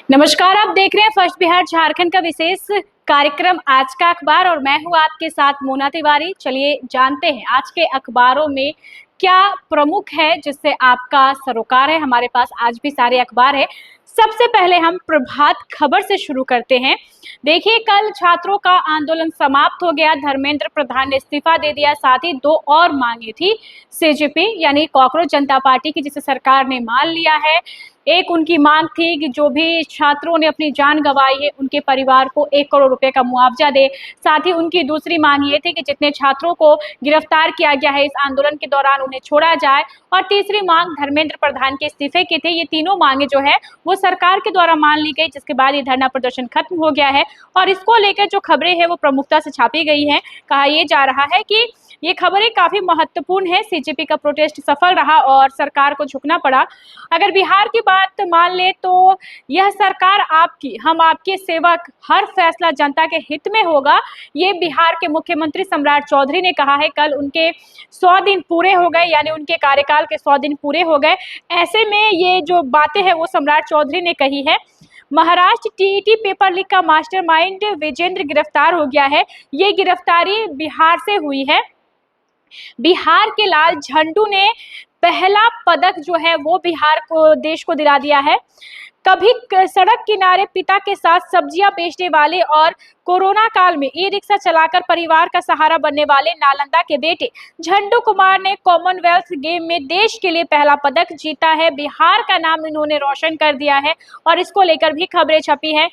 नमस्कार, आप देख रहे हैं फर्स्ट बिहार झारखंड का विशेष कार्यक्रम आज का अखबार और मैं हूं आपके साथ मोना तिवारी। चलिए जानते हैं आज के अखबारों में क्या प्रमुख है जिससे आपका सरोकार है। हमारे पास आज भी सारे अखबार है। सबसे पहले हम प्रभात खबर से शुरू करते हैं। देखिए, कल छात्रों का आंदोलन समाप्त हो गया। धर्मेंद्र प्रधान ने इस्तीफा दे दिया। साथ ही दो और मांगे थी सीजेपी यानी कॉकरोच जनता पार्टी की, जिसे सरकार ने मान लिया है। एक उनकी मांग थी कि जो भी छात्रों ने अपनी जान गंवाई है उनके परिवार को 1 करोड़ रुपए का मुआवजा दे। साथ ही उनकी दूसरी मांग ये थी कि जितने छात्रों को गिरफ्तार किया गया है इस आंदोलन के दौरान उन्हें छोड़ा जाए। और तीसरी मांग धर्मेंद्र प्रधान के इस्तीफे की थी। ये तीनों मांगे जो है वो सरकार के द्वारा मान ली गई, जिसके बाद ये धरना प्रदर्शन खत्म हो गया है। और इसको लेकर जो खबरें हैं वो प्रमुखता से छापी गई हैं। कहा यह जा रहा है कि ये खबरें काफी महत्वपूर्ण है। सीजेपी का प्रोटेस्ट सफल रहा और सरकार को झुकना पड़ा। अगर बिहार की बात मान ले तो यह सरकार आपकी, हम आपके सेवक, हर फैसला जनता के हित में होगा, ये बिहार के मुख्यमंत्री सम्राट चौधरी ने कहा है। कल उनके 100 दिन पूरे हो गए, यानी उनके कार्यकाल के 100 दिन पूरे हो गए। ऐसे में ये जो बातें हैं वो सम्राट चौधरी ने कही है। महाराष्ट्र टीईटी पेपर लीक का मास्टरमाइंड विजेंद्र गिरफ्तार हो गया है। ये गिरफ्तारी बिहार से हुई है। बिहार के लाल झंडू ने पहला पदक जो है वो बिहार को, देश को दिला दिया है। कभी सड़क किनारे पिता के साथ सब्जियां बेचने वाले और कोरोना काल में ई रिक्शा चलाकर परिवार का सहारा बनने वाले नालंदा के बेटे झंडू कुमार ने कॉमनवेल्थ गेम में देश के लिए पहला पदक जीता है। बिहार का नाम इन्होंने रोशन कर दिया है और इसको लेकर भी खबरें छपी है।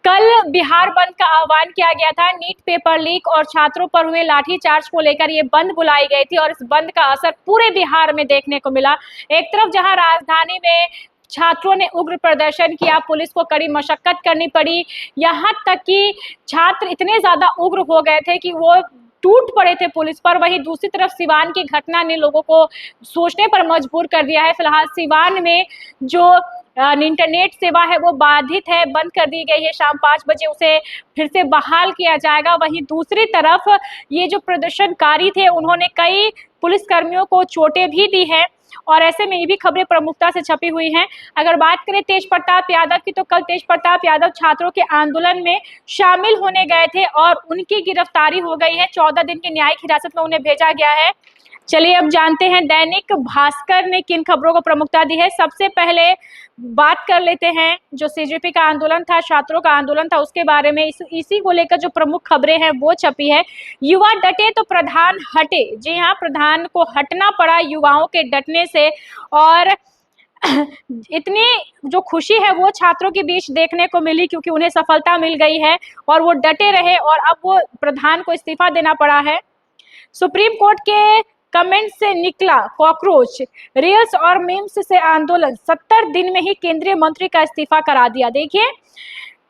कल बिहार बंद का आह्वान किया गया था। नीट पेपर लीक और छात्रों पर हुए लाठीचार्ज को लेकर ये बंद बुलाई गई थी और इस बंद का असर पूरे बिहार में देखने को मिला। एक तरफ जहां राजधानी में छात्रों ने उग्र प्रदर्शन किया, पुलिस को कड़ी मशक्कत करनी पड़ी, यहाँ तक कि छात्र इतने ज्यादा उग्र हो गए थे कि वो टूट पड़े थे पुलिस पर। वहीं दूसरी तरफ सिवान की घटना ने लोगों को सोचने पर मजबूर कर दिया है। फिलहाल सिवान में जो इंटरनेट सेवा है वो बाधित है, बंद कर दी गई है। शाम 5 बजे उसे फिर से बहाल किया जाएगा। वहीं दूसरी तरफ ये जो प्रदर्शनकारी थे उन्होंने कई पुलिसकर्मियों को चोटें भी दी हैं और ऐसे में ये भी खबरें प्रमुखता से छपी हुई हैं। अगर बात करें तेज प्रताप यादव की, तो कल तेज प्रताप यादव छात्रों के आंदोलन में शामिल होने गए थे और उनकी गिरफ्तारी हो गई है। 14 दिन की न्यायिक हिरासत में उन्हें भेजा गया है। चलिए अब जानते हैं दैनिक भास्कर ने किन खबरों को प्रमुखता दी है। सबसे पहले बात कर लेते हैं जो सीजेपी का आंदोलन था, छात्रों का आंदोलन था, उसके बारे में। इसी को लेकर जो प्रमुख खबरें हैं वो छपी है। युवा डटे तो प्रधान हटे। जी हाँ, प्रधान को हटना पड़ा युवाओं के डटने से और इतनी जो खुशी है वो छात्रों के बीच देखने को मिली क्योंकि उन्हें सफलता मिल गई है और वो डटे रहे और अब वो प्रधान को इस्तीफा देना पड़ा है। सुप्रीम कोर्ट के कमेंट से निकला कॉकरोच, रील्स और मीम्स से आंदोलन, 70 दिन में ही केंद्रीय मंत्री का इस्तीफा करा दिया। देखिए,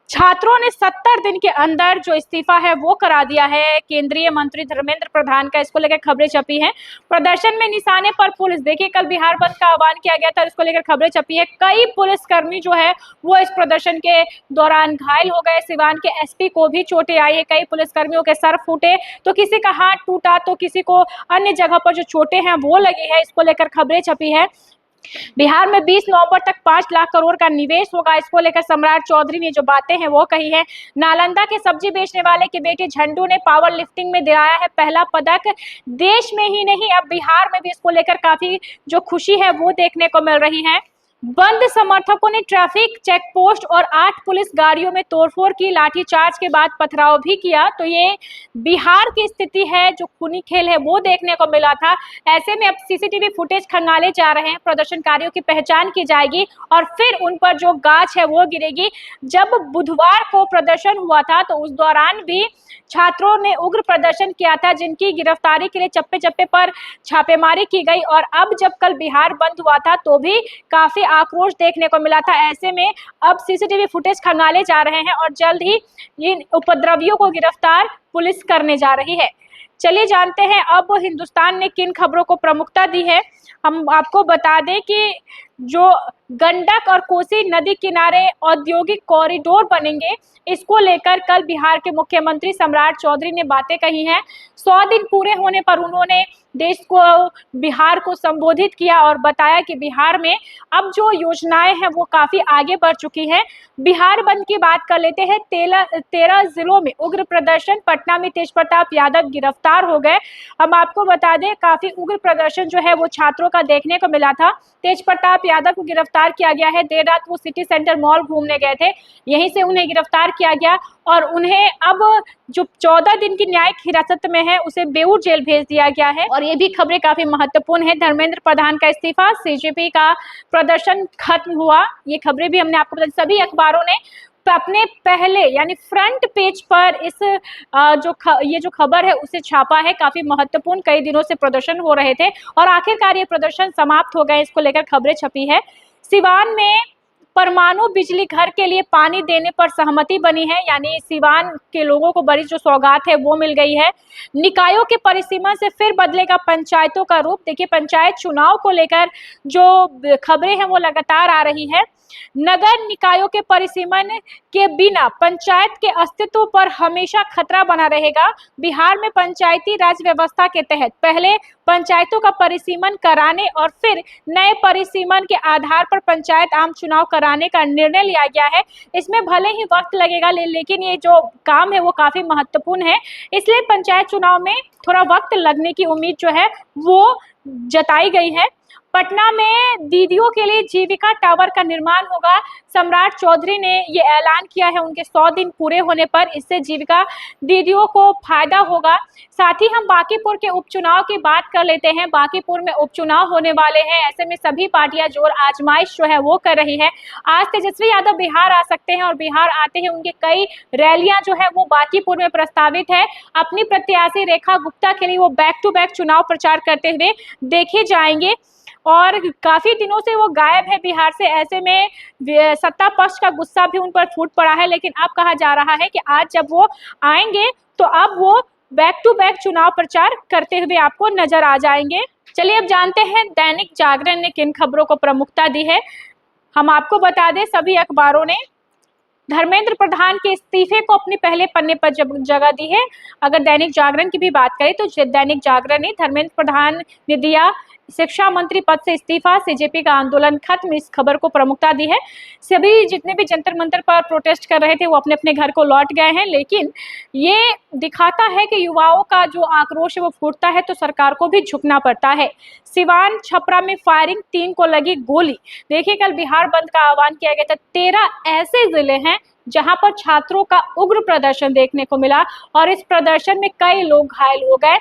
छात्रों ने 70 दिन के अंदर जो इस्तीफा है वो करा दिया है केंद्रीय मंत्री धर्मेंद्र प्रधान का। इसको लेकर खबरें छपी हैं। प्रदर्शन में निशाने पर पुलिस। देखिए, कल बिहार बंद का आह्वान किया गया था, इसको लेकर खबरें छपी है। कई पुलिसकर्मी जो है वो इस प्रदर्शन के दौरान घायल हो गए। सिवान के एसपी को भी चोटें आई है। कई पुलिसकर्मियों के सर फूटे, तो किसी का हाथ टूटा, तो किसी को अन्य जगह पर जो चोटें हैं वो लगी है। इसको लेकर खबरें छपी है। बिहार में 20 नवंबर तक 5 लाख करोड़ का निवेश होगा। इसको लेकर सम्राट चौधरी ने जो बातें हैं वो कही है। नालंदा के सब्जी बेचने वाले के बेटे झंडू ने पावर लिफ्टिंग में दिलाया है पहला पदक। देश में ही नहीं, अब बिहार में भी इसको लेकर काफी जो खुशी है वो देखने को मिल रही है। बंद समर्थकों ने ट्रैफिक चेक पोस्ट और 8 पुलिस गाड़ियों में तोड़फोड़ की। लाठीचार्ज के बाद पथराव भी किया। तो ये बिहार की स्थिति है, जो खूनी खेल है वो देखने को मिला था। ऐसे में अब सीसीटीवी फुटेज खंगाले जा रहे हैं, प्रदर्शनकारियों की पहचान की जाएगी और फिर उन पर जो गाज है वो गिरेगी। जब बुधवार को प्रदर्शन हुआ था तो उस दौरान भी छात्रों ने उग्र प्रदर्शन किया था, जिनकी गिरफ्तारी के लिए चप्पे चप्पे पर छापेमारी की गई। और अब जब कल बिहार बंद हुआ था तो भी काफी आक्रोश देखने को मिला था। ऐसे में अब सीसीटीवी फुटेज खंगाले जा रहे हैं और जल्द ही इन उपद्रवियों को गिरफ्तार पुलिस करने जा रही है। चलिए जानते हैं अब हिंदुस्तान ने किन खबरों को प्रमुखता दी है। हम आपको बता दें कि जो गंडक और कोसी नदी किनारे औद्योगिक कॉरिडोर बनेंगे, इसको लेकर कल बिहार के मुख्यमंत्री सम्राट चौधरी ने बातें कही हैं। 100 दिन पूरे होने पर उन्होंने देश को, बिहार को संबोधित किया और बताया कि बिहार में अब जो योजनाएं हैं वो काफी आगे बढ़ चुकी हैं। बिहार बंद की बात कर लेते हैं। 13 जिलों में उग्र प्रदर्शन, पटना में तेजप्रताप यादव गिरफ्तार हो गए। हम आपको बता दें, काफी उग्र प्रदर्शन जो है वो छात्रों का देखने को मिला था। तेजप्रताप यादव को गिरफ्तार किया गया है। देर रात वो सिटी सेंटर मॉल घूमने गए थे, यहीं से उन्हें गिरफ्तार किया गया और उन्हें अब जो 14 दिन की न्यायिक हिरासत में है उसे बेऊर जेल भेज दिया गया है। और ये भी खबरें काफी महत्वपूर्ण है। धर्मेंद्र प्रधान का इस्तीफा, सीजेपी का प्रदर्शन खत्म हुआ, ये खबरें भी हमने आपको बता। सभी अखबारों ने अपने पहले यानी फ्रंट पेज पर इस ये जो खबर है उसे छापा है। काफी महत्वपूर्ण, कई दिनों से प्रदर्शन हो रहे थे और आखिरकार ये प्रदर्शन समाप्त हो गए, इसको लेकर खबरें छपी है। सिवान में परमाणु बिजली घर के लिए पानी देने पर सहमति बनी है, यानी सिवान के लोगों को बड़ी जो सौगात है वो मिल गई है। निकायों के परिसीमन से फिर बदलेगा पंचायतों का रूप। देखिए, पंचायत चुनाव को लेकर जो खबरें हैं वो लगातार आ रही है। नगर निकायों के परिसीमन के बिना पंचायत के अस्तित्व पर हमेशा खतरा बना रहेगा। बिहार में पंचायती राज व्यवस्था के तहत पहले पंचायतों का परिसीमन कराने और फिर नए परिसीमन के आधार पर पंचायत आम चुनाव कराने का निर्णय लिया गया है। इसमें भले ही वक्त लगेगा, लेकिन ये जो काम है वो काफी महत्वपूर्ण है, इसलिए पंचायत चुनाव में थोड़ा वक्त लगने की उम्मीद जो है वो जताई गई है। पटना में दीदियों के लिए जीविका टावर का निर्माण होगा। सम्राट चौधरी ने ये ऐलान किया है उनके 100 दिन पूरे होने पर। इससे जीविका दीदियों को फायदा होगा। साथ ही हम बांकीपुर के उपचुनाव की बात कर लेते हैं। बांकीपुर में उपचुनाव होने वाले हैं, ऐसे में सभी पार्टियां जोर आजमाइश जो है वो कर रही है। आज तेजस्वी यादव बिहार आ सकते हैं और बिहार आते हैं उनके कई रैलियां जो है वो बांकीपुर में प्रस्तावित है। अपनी प्रत्याशी रेखा गुप्ता के लिए वो बैक टू बैक चुनाव प्रचार करते हुए देखे जाएंगे और काफी दिनों से वो गायब है बिहार से। ऐसे में सत्ता पक्ष का गुस्सा भी उन पर फूट पड़ा है, लेकिन अब कहा जा रहा है कि आज जब वो आएंगे तो अब वो बैक टू बैक चुनाव प्रचार करते हुए आपको नजर आ जाएंगे। चलिए अब जानते हैं दैनिक जागरण ने किन खबरों को प्रमुखता दी है। हम आपको बता दें, सभी अखबारों ने धर्मेंद्र प्रधान के इस्तीफे को अपने पहले पन्ने पर जगह दी है। अगर दैनिक जागरण की भी बात करें तो दैनिक जागरण ने धर्मेंद्र प्रधान ने दिया शिक्षा मंत्री पद से इस्तीफा, सीजेपी का आंदोलन खत्म, इस खबर को प्रमुखता दी है। सभी जितने भी जंतर मंतर पर प्रोटेस्ट कर रहे थे वो अपने अपने घर को लौट गए हैं, लेकिन ये दिखाता है कि युवाओं का जो आक्रोश है वो फूटता है तो सरकार को भी झुकना पड़ता है। सिवान छपरा में फायरिंग, 3 को लगी गोली। देखिए, कल बिहार बंद का आह्वान किया गया था। 13 ऐसे जिले हैं जहां पर छात्रों का उग्र प्रदर्शन देखने को मिला और इस प्रदर्शन में कई लोग घायल हो गए।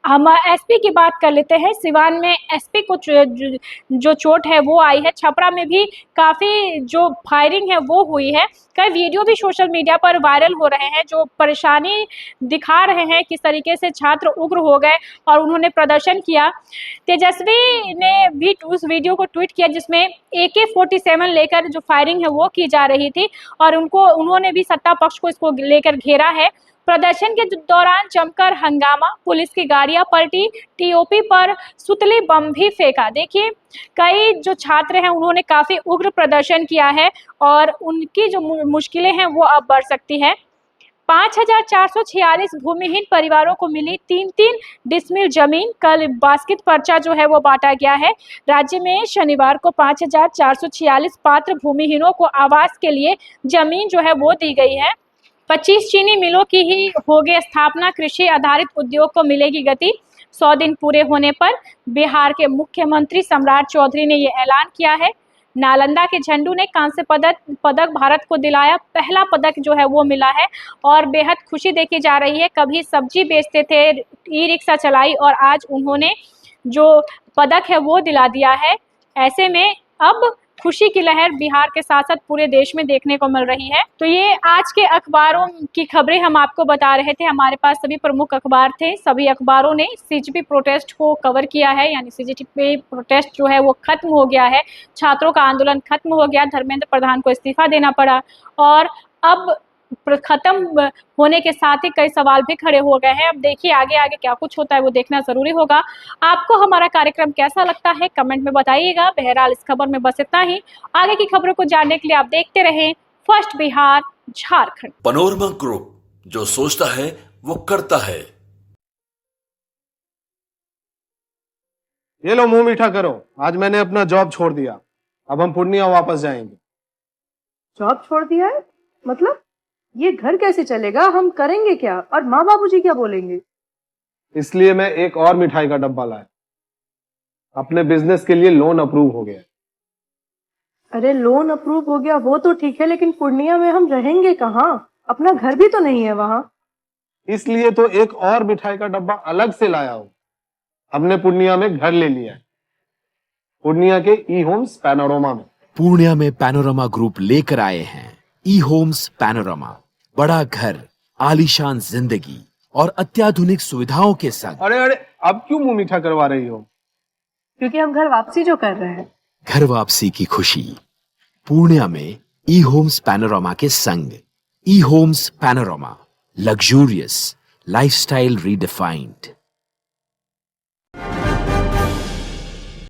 हम एसपी की बात कर लेते हैं। सिवान में एसपी को जो चोट है वो आई है। छपरा में भी काफ़ी जो फायरिंग है वो हुई है। कई वीडियो भी सोशल मीडिया पर वायरल हो रहे हैं जो परेशानी दिखा रहे हैं किस तरीके से छात्र उग्र हो गए और उन्होंने प्रदर्शन किया। तेजस्वी ने भी उस वीडियो को ट्वीट किया जिसमें AK-47 लेकर जो फायरिंग है वो की जा रही थी और उन्होंने भी सत्ता पक्ष को इसको लेकर घेरा है। प्रदर्शन के दौरान जमकर हंगामा, पुलिस की गाड़ियां पलटी, टीओपी पर सुतली बम भी फेंका। देखिए, कई जो छात्र हैं उन्होंने काफी उग्र प्रदर्शन किया है और उनकी जो मुश्किलें हैं वो अब बढ़ सकती है। 5446 भूमिहीन परिवारों को मिली 3-3 डिसमिल जमीन। कल बास्केट पर्चा जो है वो बांटा गया है। राज्य में शनिवार को 5446 पात्र भूमिहीनों को आवास के लिए जमीन जो है वो दी गई है। 25 चीनी मिलों की ही होगी स्थापना, कृषि आधारित उद्योग को मिलेगी गति। 100 दिन पूरे होने पर बिहार के मुख्यमंत्री सम्राट चौधरी ने ये ऐलान किया है। नालंदा के झंडू ने कांस्य पदक भारत को दिलाया। पहला पदक जो है वो मिला है और बेहद खुशी देखी जा रही है। कभी सब्जी बेचते थे, ई-रिक्शा चलाई और आज उन्होंने जो पदक है वो दिला दिया है। ऐसे में अब खुशी की लहर बिहार के साथ साथ पूरे देश में देखने को मिल रही है। तो ये आज के अखबारों की खबरें हम आपको बता रहे थे। हमारे पास सभी प्रमुख अखबार थे, सभी अखबारों ने सीजेपी प्रोटेस्ट को कवर किया है, यानी सीजेपी प्रोटेस्ट जो है वो खत्म हो गया है। छात्रों का आंदोलन खत्म हो गया, धर्मेंद्र प्रधान को इस्तीफा देना पड़ा और अब खत्म होने के साथ ही कई सवाल भी खड़े हो गए हैं। अब देखिए आगे आगे क्या कुछ होता है वो देखना जरूरी होगा। आपको हमारा कार्यक्रम कैसा लगता है कमेंट में बताइएगा। बहरहाल इस खबर में बस इतना ही। आगे की खबरों को जानने के लिए आप देखते रहें first Bihar Jharkhand. Panorama group, जो सोचता है वो करता है। ये लो मुंह मीठा करो, आज मैंने अपना जॉब छोड़ दिया। अब हम पूर्णिया वापस जाएंगे। जॉब छोड़ दिया है? मतलब ये घर कैसे चलेगा? हम करेंगे क्या? और माँ बाबूजी क्या बोलेंगे? इसलिए मैं एक और मिठाई का डब्बा लाया। अपने बिजनेस के लिए लोन अप्रूव हो गया। अरे लोन अप्रूव हो गया वो तो ठीक है, लेकिन पूर्णिया में हम रहेंगे कहाँ? अपना घर भी तो नहीं है वहाँ। इसलिए तो एक और मिठाई का डब्बा अलग से लाया हूँ। हमने पूर्णिया में घर ले लिया है, पूर्णिया के ई होम्स पैनोरमा में। पूर्णिया में पैनोरमा ग्रुप लेकर आए हैं ई होम्स पैनोरमा। बड़ा घर, आलीशान जिंदगी और अत्याधुनिक सुविधाओं के संग। अरे अरे, अब क्यों मुंह मीठा करवा रही हो? क्योंकि हम घर वापसी जो कर रहे हैं। घर वापसी की खुशी पूर्णिया में ई होम्स पैनोरमा के संग। E homes panorama, luxurious lifestyle redefined.